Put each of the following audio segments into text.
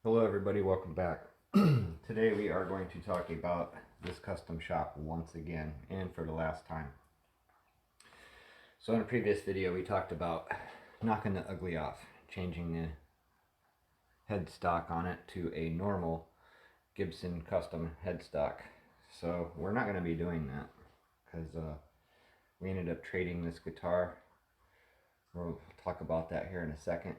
Hello everybody, welcome back. Today we are going to talk about this custom shop once again and for the last time. So in a previous video we talked about knocking the ugly off, changing the headstock on it to a normal Gibson custom headstock. So we're not going to be doing that because we ended up trading this guitar. We'll talk about that here in a second.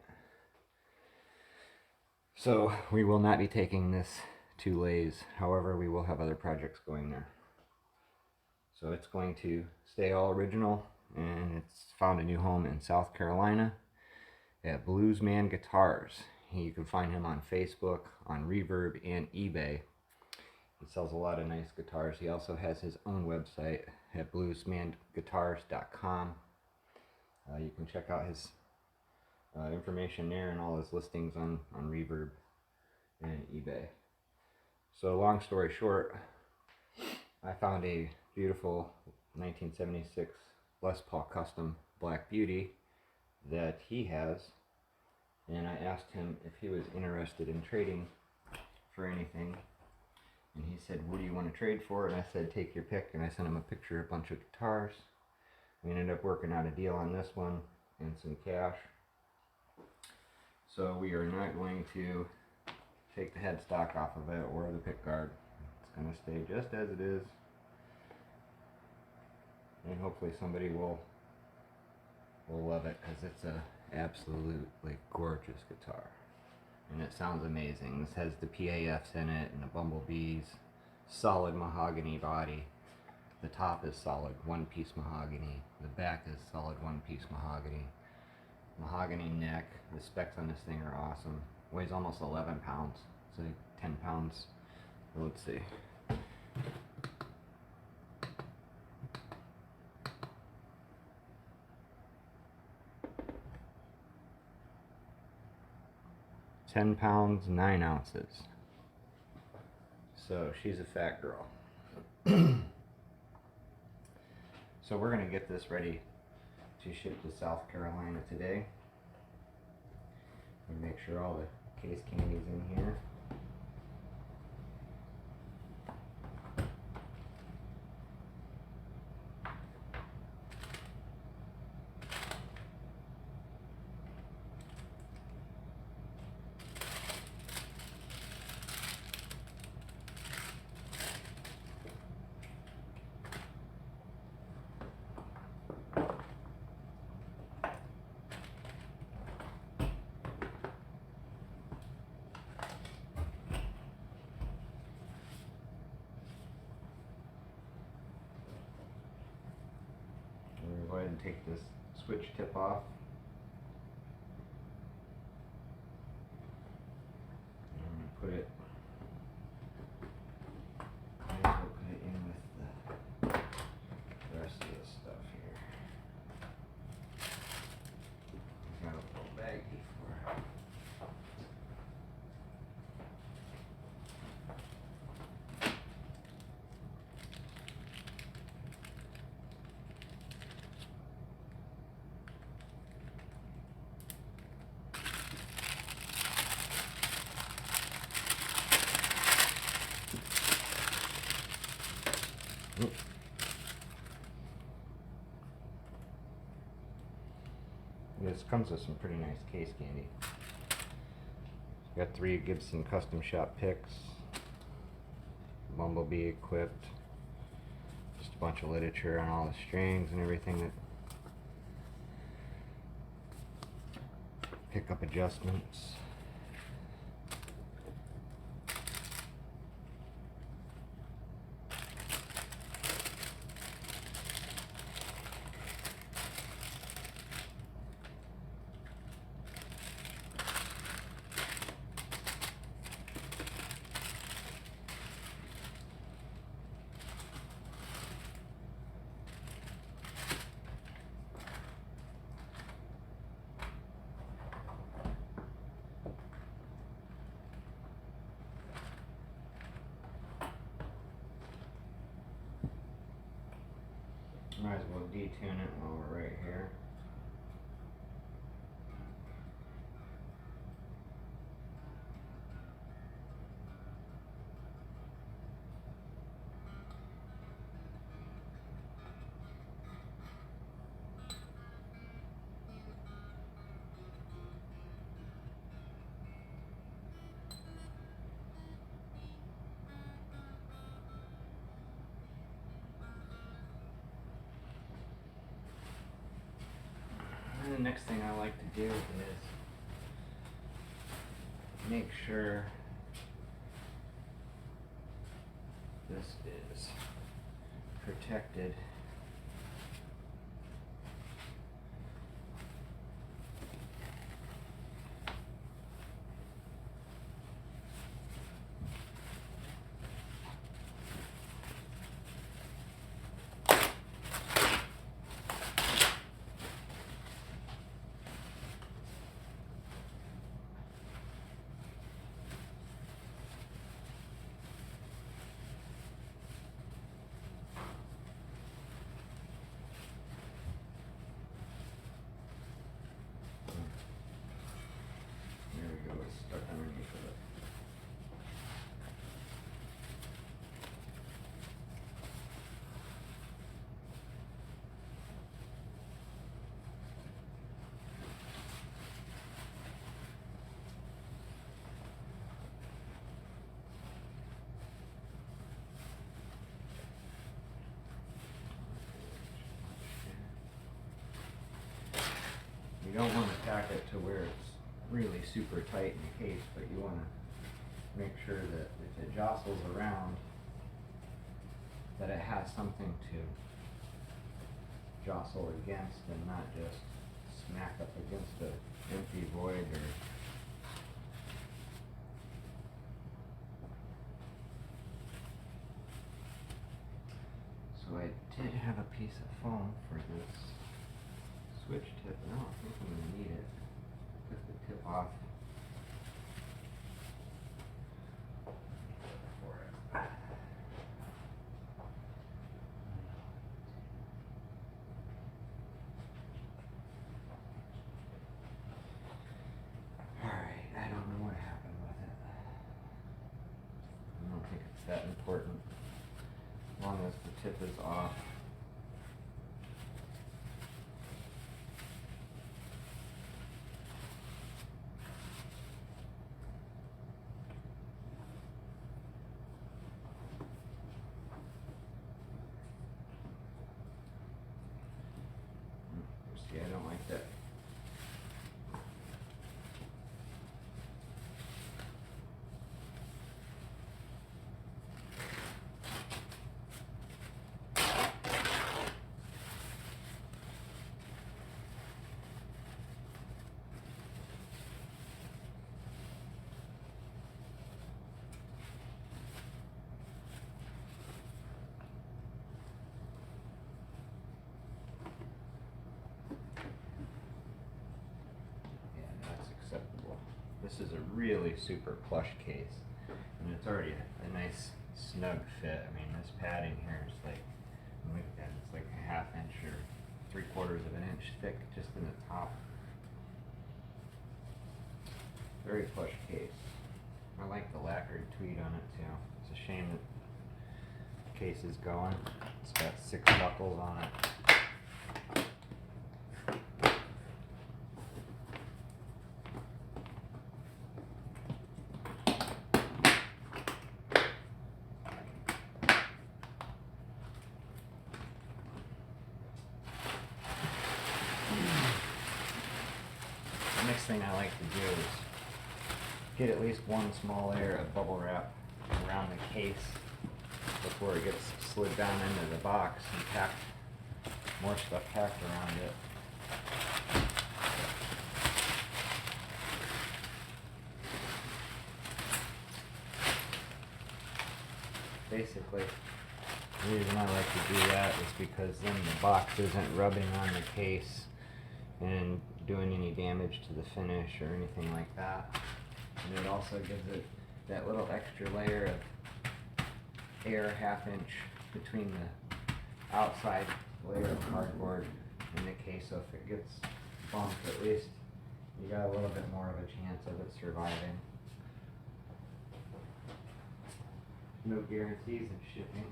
So we will not be taking this to Lay's, however we will have other projects going there. So it's going to stay all original, and it's found a new home in South Carolina at Bluesman Guitars. You can find him on Facebook, on Reverb, and eBay. He sells a lot of nice guitars. He also has his own website at bluesmanguitars.com. You can check out his information there and all his listings on Reverb and eBay. So long story short, I found a beautiful 1976 Les Paul Custom Black Beauty that he has, and I asked him if he was interested in trading for anything, and he said, what do you want to trade for? And I said, take your pick, and I sent him a picture of a bunch of guitars. We ended up working out a deal on this one and some cash. So we are not going to take the headstock off of it or the pickguard. It's going to stay just as it is. And hopefully somebody will love it, because it's a absolutely gorgeous guitar. And it sounds amazing. This has the PAFs in it and the bumblebees. Solid mahogany body. The top is solid one-piece mahogany. The back is solid one-piece mahogany. Mahogany neck. The specs on this thing are awesome. Weighs almost 11 pounds. It's like 10 pounds. Let's see. £10, 9 ounces. So she's a fat girl. So we're going to get this ready to ship to South Carolina today. And make sure all the case candy's in here. Go ahead and take this switch tip off. And I'm going to put it, I will put it in with the rest of this stuff here. I've got a little baggie for it. This comes with some pretty nice case candy. Got 3 Gibson custom shop picks, bumblebee equipped, just a bunch of literature on all the strings and everything, that pickup adjustments. Might as well detune it while we're right here. next thing I like to do is make sure this is protected. There we go, it's stuck underneath of it. You don't want to tack it to where it's really super tight in the case, but you want to make sure that if it jostles around, that it has something to jostle against and not just smack up against an empty void or so I did have a piece of foam for this switch tip, and I don't think I'm going to need it. Took the tip off. For it. Alright, I don't know what happened with it. I don't think it's that important. As long as the tip is off. See, I don't like that. This is a really super plush case, and it's already a nice snug fit. I mean, this padding here is like, look at that, it's like a ½ inch or 3/4 of an inch thick just in the top. Very plush case. I like the lacquered tweed on it too. It's a shame that the case is going. It's got 6 buckles on it. The next thing I like to do is get at least one small layer of bubble wrap around the case before it gets slid down into the box and packed, more stuff packed around it. Basically, the reason I like to do that is because then the box isn't rubbing on the case and doing any damage to the finish or anything like that. And it also gives it that little extra layer of air, ½ inch between the outside layer of cardboard and the case, so if it gets bumped, at least you got a little bit more of a chance of it surviving. No guarantees in shipping,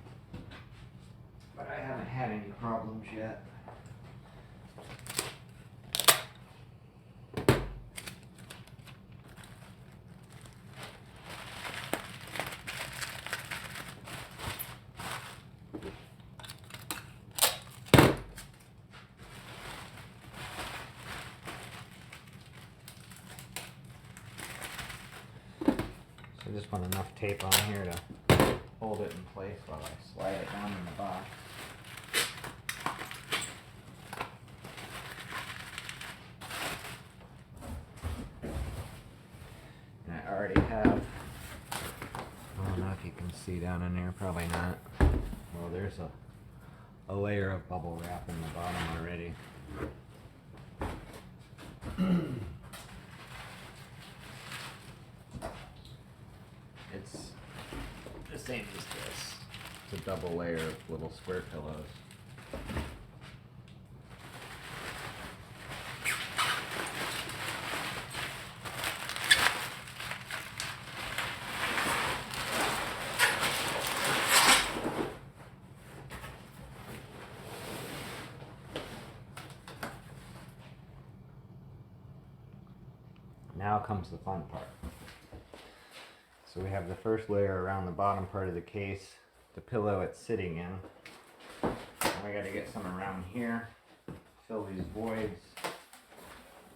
but I haven't had any problems yet. I just want enough tape on here to hold it in place while I slide it down in the box. And I already have, I don't know if you can see down in there, probably not. Well, there's a layer of bubble wrap in the bottom already. It's the same as this. It's a double layer of little square pillows. Now comes the fun part. So we have the first layer around the bottom part of the case, the pillow it's sitting in. And we got to get some around here, fill these voids,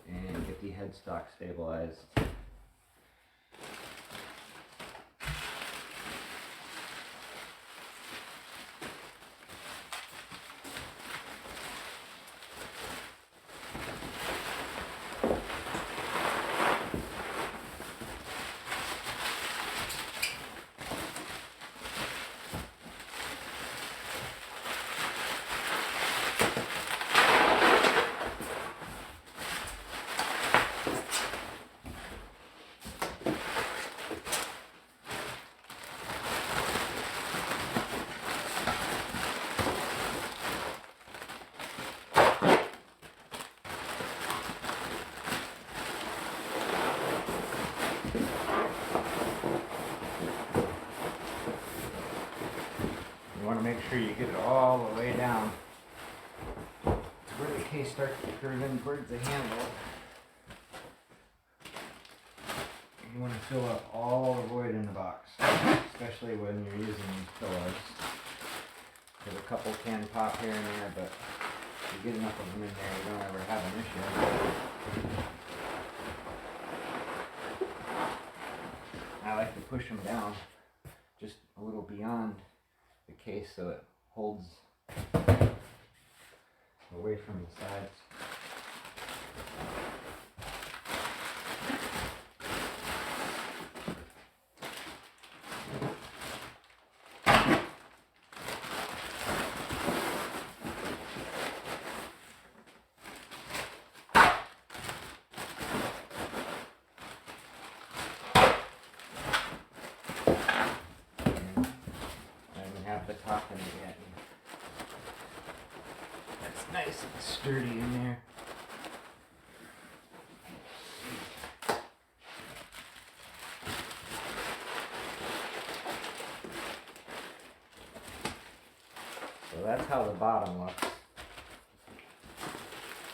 and get the headstock stabilized. You want to make sure you get it all the way down to where the case starts to curve in towards the handle. You want to fill up all the void in the box, especially when you're using these pillows. Because a couple can pop here and there, but if you get enough of them in there, you don't ever have an issue. I like to push them down just a little beyond the case so it holds away from the sides. The top in it yet. That's nice and sturdy in there. So that's how the bottom looks.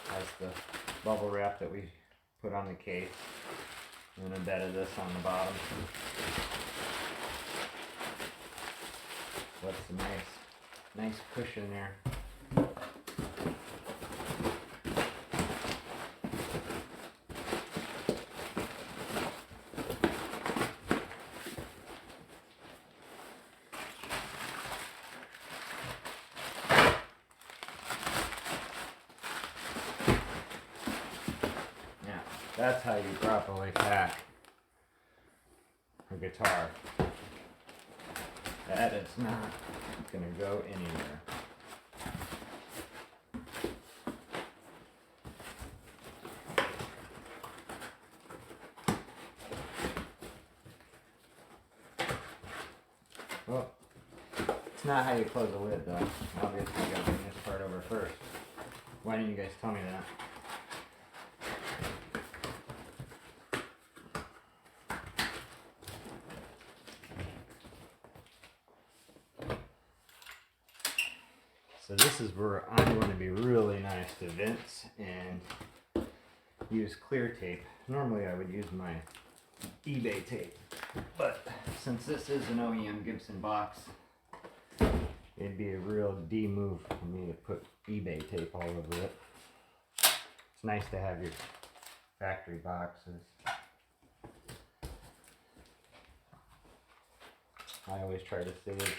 That's the bubble wrap that we put on the case and embedded this on the bottom. What's a nice cushion there. Now, that's how you properly pack a guitar. That is not going to go anywhere. Well, it's not how you close the lid though. Obviously you got to bring this part over first. Why didn't you guys tell me that? So this is where I'm going to be really nice to Vince and use clear tape. Normally I would use my eBay tape, but since this is an OEM Gibson box, it'd be a real D move for me to put eBay tape all over it. It's nice to have your factory boxes. I always try to save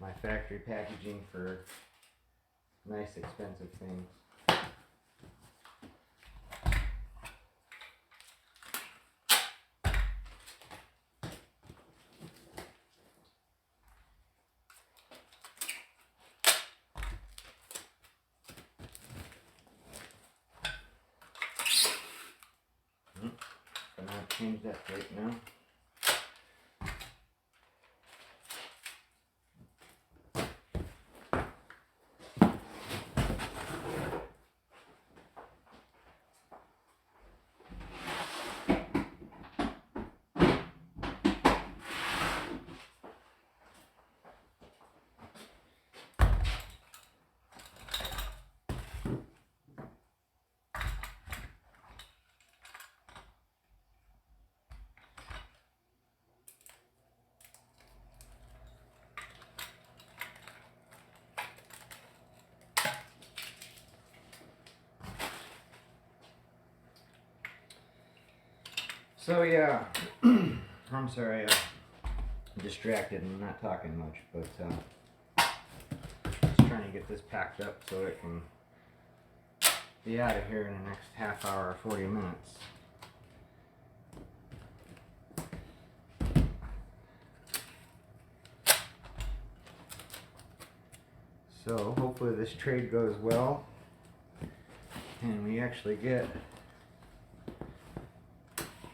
my factory packaging for nice expensive things. Gonna have to change that plate now. So yeah, I'm sorry, I'm distracted and not talking much, but just trying to get this packed up so it can be out of here in the next half hour or 40 minutes. So hopefully this trade goes well and we actually get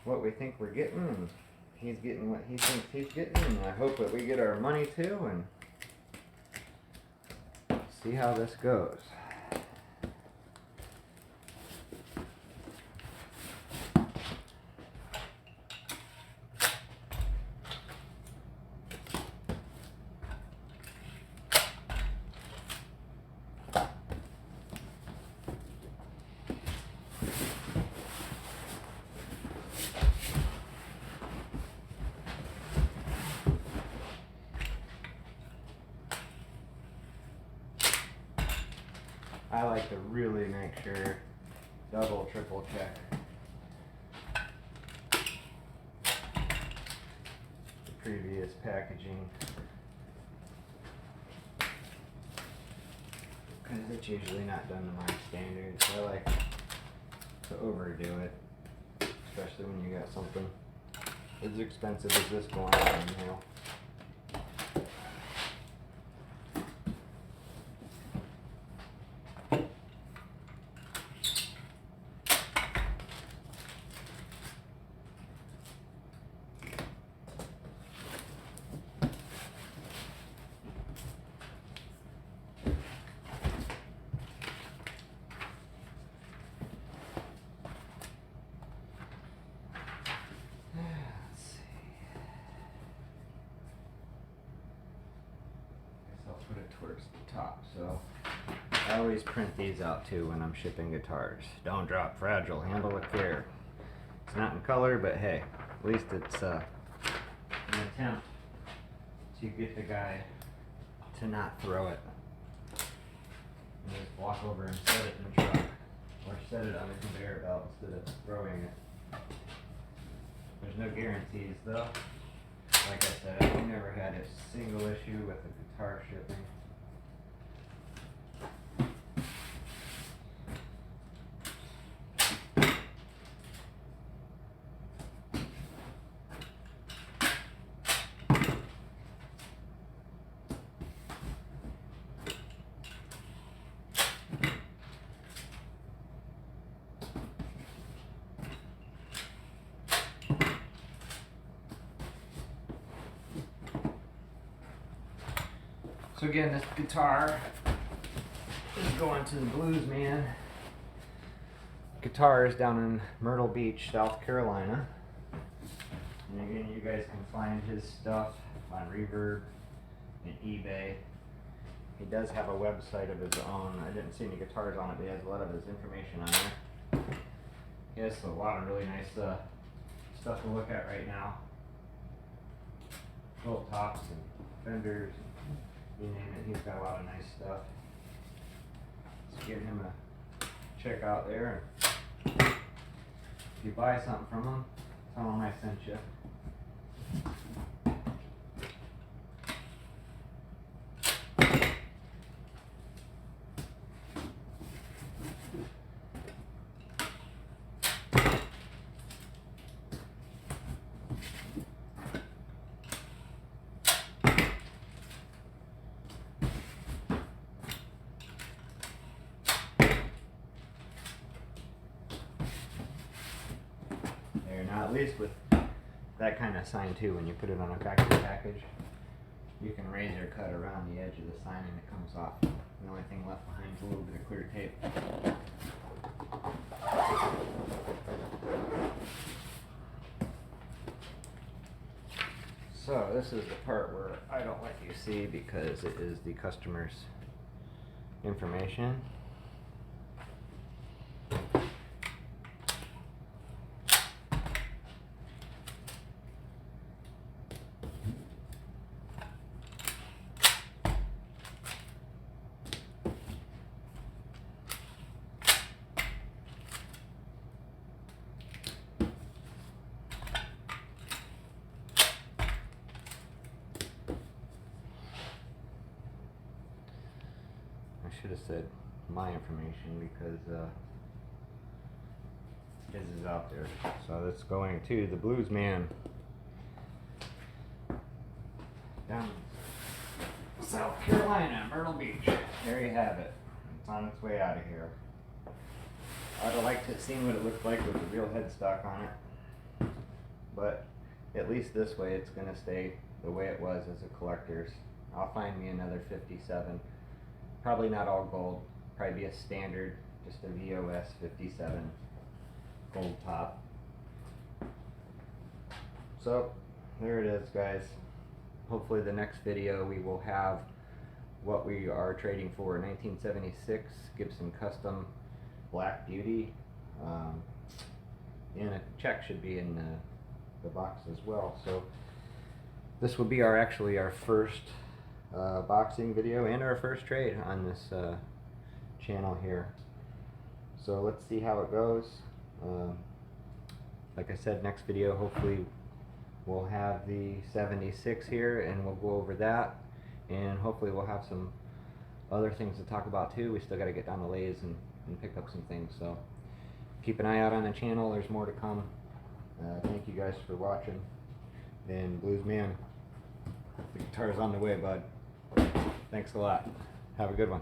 what we think we're getting, and he's getting what he thinks he's getting, and I hope that we get our money too, and see how this goes. I like to really make sure, double, triple check the previous packaging, because it's usually not done to my standards. So I like to overdo it, especially when you got something as expensive as this going out in the mail. Put it towards the top, so I always print these out too when I'm shipping guitars. Don't drop fragile, handle with care. It's not in color, but hey, at least it's an attempt to get the guy to not throw it. And just walk over and set it in the truck, or set it on the conveyor belt instead of throwing it. There's no guarantees though. Like I said, I've never had a single issue with the guitar shipping. So again, this guitar is going to the Blues Man Guitars down in Myrtle Beach, South Carolina. And again, you guys can find his stuff on Reverb and eBay. He does have a website of his own. I didn't see any guitars on it, but he has a lot of his information on there. He has a lot of really nice stuff to look at right now. Little tops and fenders. You name it, he's got a lot of nice stuff. Let's give him a check out there. If you buy something from him, tell him I sent you. least with that kind of sign too, when you put it on a factory package, you can raise or cut around the edge of the sign and it comes off. The only thing left behind is a little bit of clear tape. So this is the part where I don't let you see because it is the customer's information. I should have said my information because his is out there. So it's going to the Blues Man down in South Carolina, Myrtle Beach. There you have it. It's on its way out of here. I'd have liked to have seen what it looked like with the real headstock on it, but at least this way it's going to stay the way it was as a collector's. I'll find me another 57. Probably not all gold, probably be a standard, just a VOS 57 gold top. So there it is, guys. Hopefully the next video we will have what we are trading for: 1976 Gibson Custom Black Beauty. And a check should be in the box as well. So this will be actually our first boxing video and our first trade on this channel here. So let's see how it goes. Like I said, next video hopefully we'll have the 76 here and we'll go over that, and hopefully we'll have some other things to talk about too. We still got to get down the lathes and pick up some things, so keep an eye out on the channel. There's more to come. Thank you guys for watching, and Blues Man, the guitar's on the way, bud. Thanks a lot. Have a good one.